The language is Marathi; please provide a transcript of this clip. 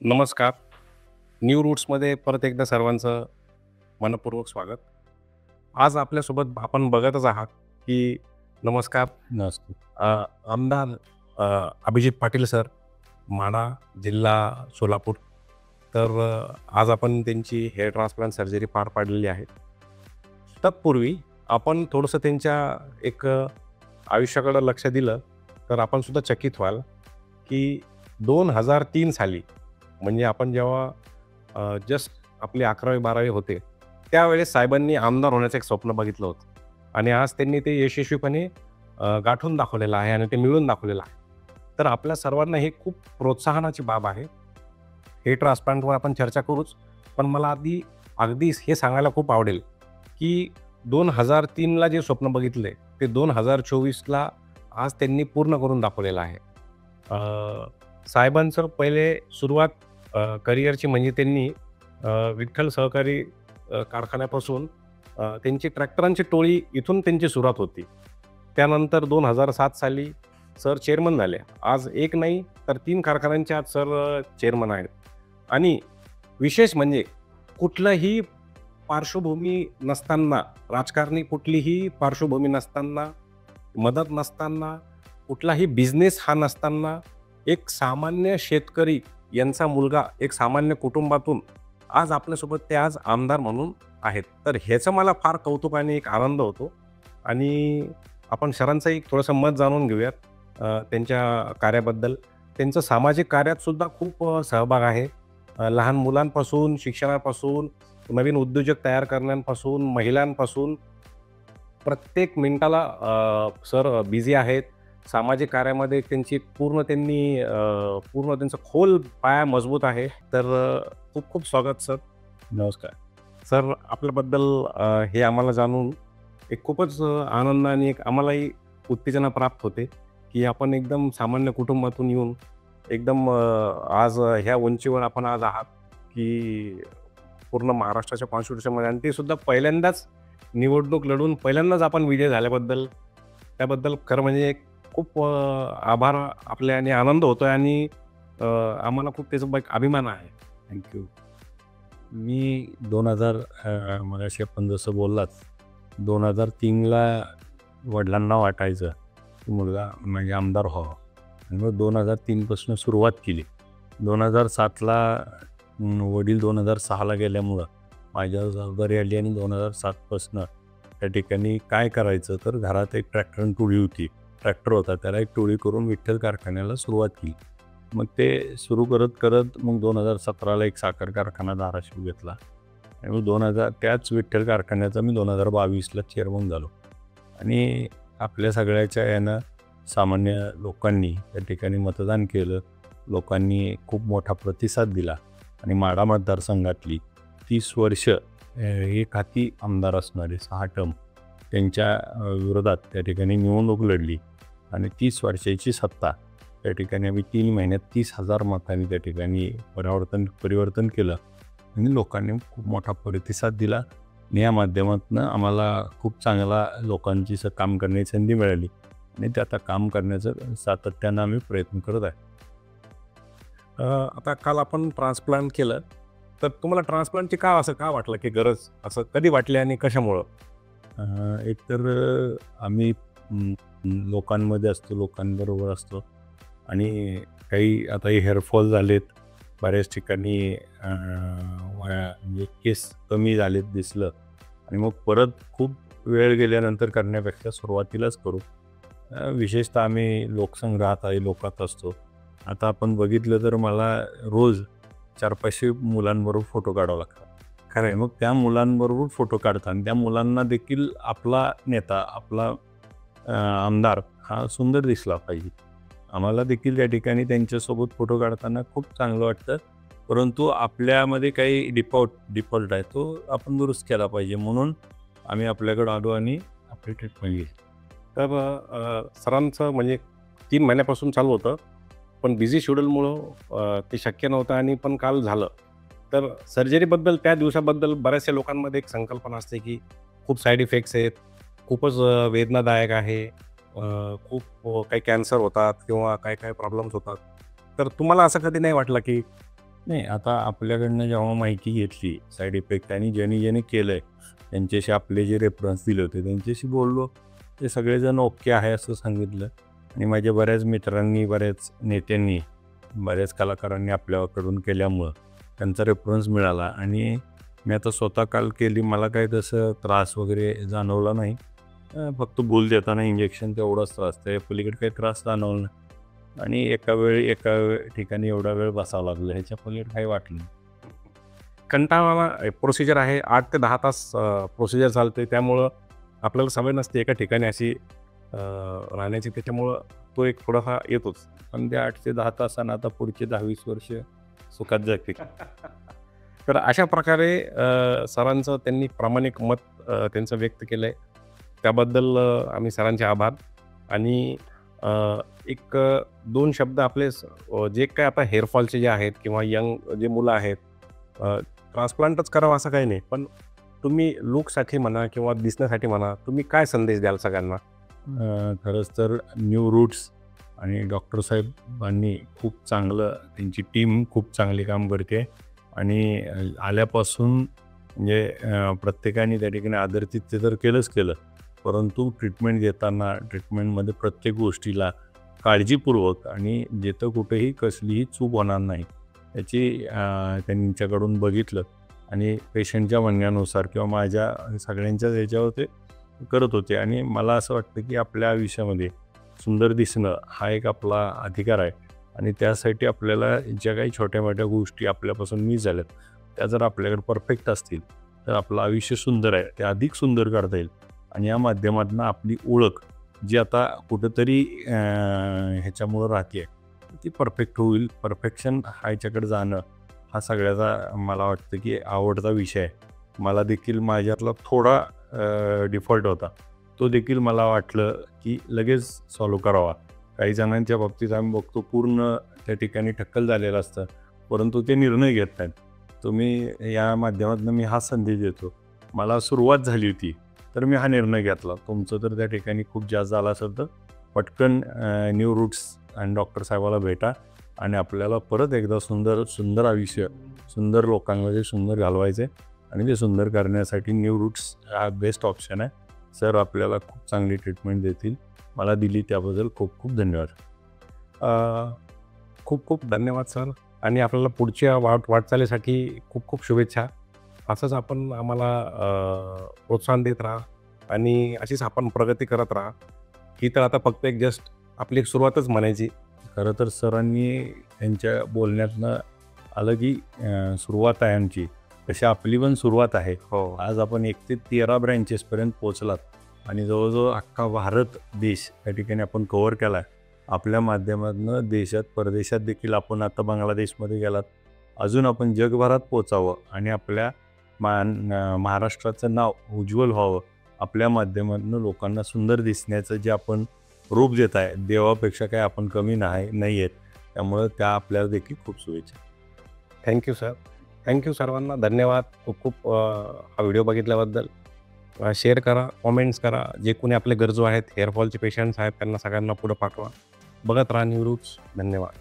नमस्कार. न्यू रूट्समध्ये परत एकदा सर्वांचं मनःपूर्वक स्वागत. आज आपल्यासोबत आपण बघतच आहात की नमस्कार नसतो. आमदार अभिजित पाटील सर, माढा, जिल्हा सोलापूर. तर आज आपण त्यांची हेअर ट्रान्सप्लांट सर्जरी पार पाडलेली आहे. तत्पूर्वी आपण थोडंसं त्यांच्या एक आयुष्याकडं लक्ष दिलं तर आपण सुद्धा चकित व्हाल की 2003 साली म्हणजे आपण जेव्हा जस्ट आपली 11वी-12वी होते त्यावेळेस साहेबांनी आमदार होण्याचं एक स्वप्न बघितलं होतं आणि आज त्यांनी ते यशस्वीपणे गाठून दाखवलेलं आहे आणि ते मिळवून दाखवलेलं आहे. तर आपल्या सर्वांना हे खूप प्रोत्साहनाची बाब आहे. हे ट्रान्सप्लांटवर आपण चर्चा करूच, पण मला अगदी हे सांगायला खूप आवडेल की 2003ला जे स्वप्न बघितले ते 2024ला आज त्यांनी पूर्ण करून दाखवलेलं आहे. साहेबांचं पहिले सुरुवात करिअरची म्हणजे त्यांनी विठ्ठल सहकारी कारखान्यापासून त्यांची ट्रॅक्टरांची टोळी इथून त्यांची सुरुवात होती. त्यानंतर 2007 साली सर चेअरमन झाले. आज एक नाही तर 3 कारखान्यांचे आज सर चेअरमन आहेत. आणि विशेष म्हणजे कुठलंही पार्श्वभूमी नसताना, राजकारणी कुठलीही पार्श्वभूमी नसताना, मदत नसताना, कुठलाही बिझनेस हा नसताना, एक सामान्य शेतकरी यांचा मुलगा एक सामान्य कुटुंबातून आज आपल्यासोबत ते आज आमदार म्हणून आहेत. तर ह्याचं मला फार कौतुक आणि एक आनंद होतो. आणि आपण सरांचं एक थोडंसं मत जाणून घेऊयात त्यांच्या कार्याबद्दल. त्यांचं सामाजिक कार्यात सुद्धा खूप सहभाग आहे. लहान मुलांपासून, शिक्षणापासून, नवीन उद्योजक तयार करण्यापासून, महिलांपासून प्रत्येक मिनिटाला सर बिझी आहेत. सामाजिक कार्यामध्ये त्यांची पूर्ण त्यांचा खोल पाया मजबूत आहे. तर खूप खूप स्वागत सर. नमस्कार. सर आपल्याबद्दल हे आम्हाला जाणून एक खूपच आनंद आणि एक आम्हालाही उत्तेजना प्राप्त होते की आपण एकदम सामान्य कुटुंबातून येऊन एकदम आज ह्या उंचीवर आपण आज आहात की पूर्ण महाराष्ट्राच्या कॉन्स्टिट्यूशनमध्ये आणि ते सुद्धा पहिल्यांदाच निवडणूक लढून पहिल्यांदाच आपण विजय झाल्याबद्दल त्याबद्दल खरं म्हणजे खूप आभार आपले आणि आनंद होतोय आणि आम्हाला खूप त्याचा एक अभिमान आहे. थँक्यू. मी 2000 मगाशी आपण जसं बोललात 2003ला वडिलांना वाटायचं की मुलगा म्हणजे आमदार व्हावा आणि मग 2003पासून सुरुवात केली. 2007ला वडील 2006ला गेल्यामुळं माझ्यावर जबाबदारी आली आणि 2007पासून त्या ठिकाणी काय करायचं तर घरात एक टोळी होती. ट्रॅक्टर होता त्याला एक टोळी करून विठ्ठल कारखान्याला सुरुवात केली. मग ते सुरू करत करत मग 2017ला एक साखर कारखाना धाराशिव घेतला आणि मग त्याच विठ्ठल कारखान्याचा मी 2022ला चेअरमन झालो. आणि आपल्या सगळ्याच्या यानं सामान्य लोकांनी त्या ठिकाणी मतदान केलं. लोकांनी खूप मोठा प्रतिसाद दिला आणि माढा मतदारसंघातली 30 वर्ष एक हाती आमदार असणारे 6 टर्म त्यांच्या विरोधात त्या ठिकाणी निवडणूक लढली आणि 30 वर्षाची सत्ता त्या ठिकाणी आम्ही 3 महिन्यात 30,000 मतांनी त्या ठिकाणी परिवर्तन केलं आणि लोकांनी खूप मोठा प्रतिसाद दिला. आणि या माध्यमातून आम्हाला खूप चांगला लोकांची काम करण्याची संधी मिळाली आणि ते आता काम करण्याचं सातत्यानं आम्ही प्रयत्न करत आहे. आता काल आपण ट्रान्सप्लांट केलं तर तुम्हाला ट्रान्सप्लांटची असं का वाटलं की गरज असं कधी वाटली आणि कशामुळं? एकतर आम्ही लोकांमध्ये असतो, लोकांबरोबर असतो आणि काही आता हेअरफॉल झालेत बऱ्याच ठिकाणी म्हणजे केस कमी झालेत दिसलं आणि मग परत खूप वेळ गेल्यानंतर करण्यापेक्षा सुरुवातीलाच करू. विशेषतः आम्ही लोकसंग्रहात आहे, लोकात असतो. आता आपण बघितलं तर मला रोज 400-500 मुलांबरोबर फोटो काढावा लागतात. खरं आहे. मग त्या मुलांबरोबर फोटो काढताना त्या मुलांना देखील आपला नेता, आपला आमदार हा सुंदर दिसला पाहिजे. आम्हाला देखील त्या ठिकाणी त्यांच्यासोबत फोटो काढताना खूप चांगलं वाटतं. परंतु आपल्यामध्ये काही डिफॉल्ट आहे तो आपण दुरुस्त केला पाहिजे म्हणून आम्ही आपल्याकडं आलो आणि आपली ट्रीटमेंट घेतली. तर सरांचं म्हणजे 3 महिन्यापासून चालू होतं पण बिझी शेड्यूलमुळं ते शक्य नव्हतं आणि पण काल झालं. तर सर्जरीबद्दल त्या दिवसाबद्दल बऱ्याचशा लोकांमध्ये एक संकल्पना असते की खूप साईड इफेक्ट्स आहेत, खूपच वेदनादायक आहे, खूप काही कॅन्सर होतात किंवा काय काय प्रॉब्लेम्स होतात. तर तुम्हाला असं कधी नाही वाटलं की नाही, आता आपल्याकडनं जेव्हा माहिती घेतली साईड इफेक्ट आणि ज्याने केलं आहे त्यांच्याशी आपले जे रेफरन्स दिले होते त्यांच्याशी बोललो. ते सगळेजण ओके आहे असं सांगितलं आणि माझ्या बऱ्याच मित्रांनी, बऱ्याच नेत्यांनी, बऱ्याच कलाकारांनी आपल्याकडून केल्यामुळं त्यांचा रेफरन्स मिळाला आणि मी आता स्वतः काल केली. मला काही तसं त्रास वगैरे जाणवला नाही. फक्त भूल देताना इंजेक्शन तेवढाच त्रास, त्या पलीकडे काही त्रास जाणवला नाही आणि एका ठिकाणी एवढा वेळ बसावं लागलं, ह्याच्या पलीकडे काही वाटलं नाही. कंटाळवाणा प्रोसिजर आहे, 8 ते 10 तास प्रोसिजर चालते, त्यामुळं आपल्याला सवय नसते एका ठिकाणी अशी राहण्याची, त्याच्यामुळं तो एक थोडासा येतोच. पण त्या 8 ते 10 तासांना आता पुढचे 10-20 वर्ष सुखात जातील. तर अशा प्रकारे सरांचं त्यांनी प्रामाणिक मत त्यांचं व्यक्त केलं आहे. त्याबद्दल आम्ही सरांचे आभार. आणि एक 2 शब्द आपले जे काय आता हेअरफॉलचे जे आहेत किंवा यंग जे मुलं आहेत, ट्रान्सप्लांटच करावं असं काही नाही, पण तुम्ही लूकसाठी म्हणा किंवा दिसण्यासाठी म्हणा, तुम्ही काय संदेश द्याल सगळ्यांना? खरंच तर न्यू रूट्स आणि डॉक्टर साहेबांनी खूप चांगलं, त्यांची टीम खूप चांगली काम करते आणि आल्यापासून म्हणजे प्रत्येकाने त्या ठिकाणी आदरातिथ्य तर केलं, परंतु ट्रीटमेंट घेताना ट्रीटमेंटमध्ये प्रत्येक गोष्टीला काळजीपूर्वक आणि जिथं कुठेही कसलीही चूक होणार नाही याची त्यांच्याकडून बघितलं आणि पेशंटच्या म्हणण्यानुसार किंवा माझ्या सगळ्यांच्याच याच्यावर ते करत होते. आणि मला असं वाटतं की आपल्या आयुष्यामध्ये सुंदर दिसणं हा एक आपला अधिकार आहे आणि त्यासाठी आपल्याला ज्या काही छोट्या मोठ्या गोष्टी आपल्यापासून मिस झाल्यात त्या जर आपल्याकडे परफेक्ट असतील तर आपलं आयुष्य सुंदर आहे, ते अधिक सुंदर करता येईल आणि या माध्यमातून आपली ओळख जी आता कुठंतरी ह्याच्यामुळं राहते ती परफेक्ट होईल. परफेक्शन ह्याच्याकडे जाणं हा सगळ्याचा मला वाटतं की आवडता विषय आहे. मला देखील माझ्यातला थोडा डिफॉल्ट होता, तो देखील मला वाटलं की लगेच सॉल्व करावा. काही जणांच्या बाबतीत आम्ही बघतो पूर्ण त्या ठिकाणी टक्कल झालेलं असतं, परंतु ते निर्णय घेत नाहीत. तुम्ही या माध्यमातून मी हा संदेश देतो, मला सुरुवात झाली होती तर मी हा निर्णय घेतला. तुमचं तर त्या ठिकाणी खूप जास्त झालं असेल तर पटकन न्यू रूट्स आणि डॉक्टर साहेबाला भेटा आणि आपल्याला परत एकदा सुंदर आयुष्य, सुंदर लोकांमध्ये सुंदर घालवायचे आणि ते सुंदर करण्यासाठी न्यू रूट्स हा बेस्ट ऑप्शन आहे. सर आपल्याला खूप चांगली ट्रीटमेंट देतील. मला दिली त्याबद्दल खूप खूप धन्यवाद. खूप खूप धन्यवाद सर. आणि आपल्याला पुढच्या वाटचालीसाठी खूप खूप शुभेच्छा. असंच आपण आम्हाला प्रोत्साहन देत राहा आणि अशीच आपण प्रगती करत राहा. ही तर आता फक्त एक जस्ट आपली एक सुरुवातच म्हणायची. खरं तर सरांनी त्यांच्या बोलण्यातनं आलं की सुरुवात आहे आमची, तशी आपली पण सुरुवात आहे. हो. आज आपण 1 ते 13 ब्रँचेसपर्यंत पोहोचलात आणि जवळजवळ अख्खा भारत देश त्या ठिकाणी आपण कव्हर केला आहे. आपल्या माध्यमातून देशात परदेशात देखील आपण आता बांगलादेशमध्ये गेलात. अजून आपण जगभरात पोचावं आणि आपल्या महाराष्ट्राचं नाव उज्ज्वल व्हावं. आपल्या माध्यमातून लोकांना सुंदर दिसण्याचं जे आपण रूप देत आहे, देवापेक्षा काही आपण कमी नाही आहेत. त्यामुळं त्या आपल्याला देखील खूप शुभेच्छा. Thank you sir. थँक्यू सर्वांना. धन्यवाद खूप खूप हा व्हिडिओ बघितल्याबद्दल. शेअर करा, कॉमेंट्स करा. जे कोणी आपले गरजू आहेत, हेअरफॉलचे पेशंट्स आहेत, त्यांना सगळ्यांना पुढं पाठवा. बघत राहा न्यू रूट्स. धन्यवाद.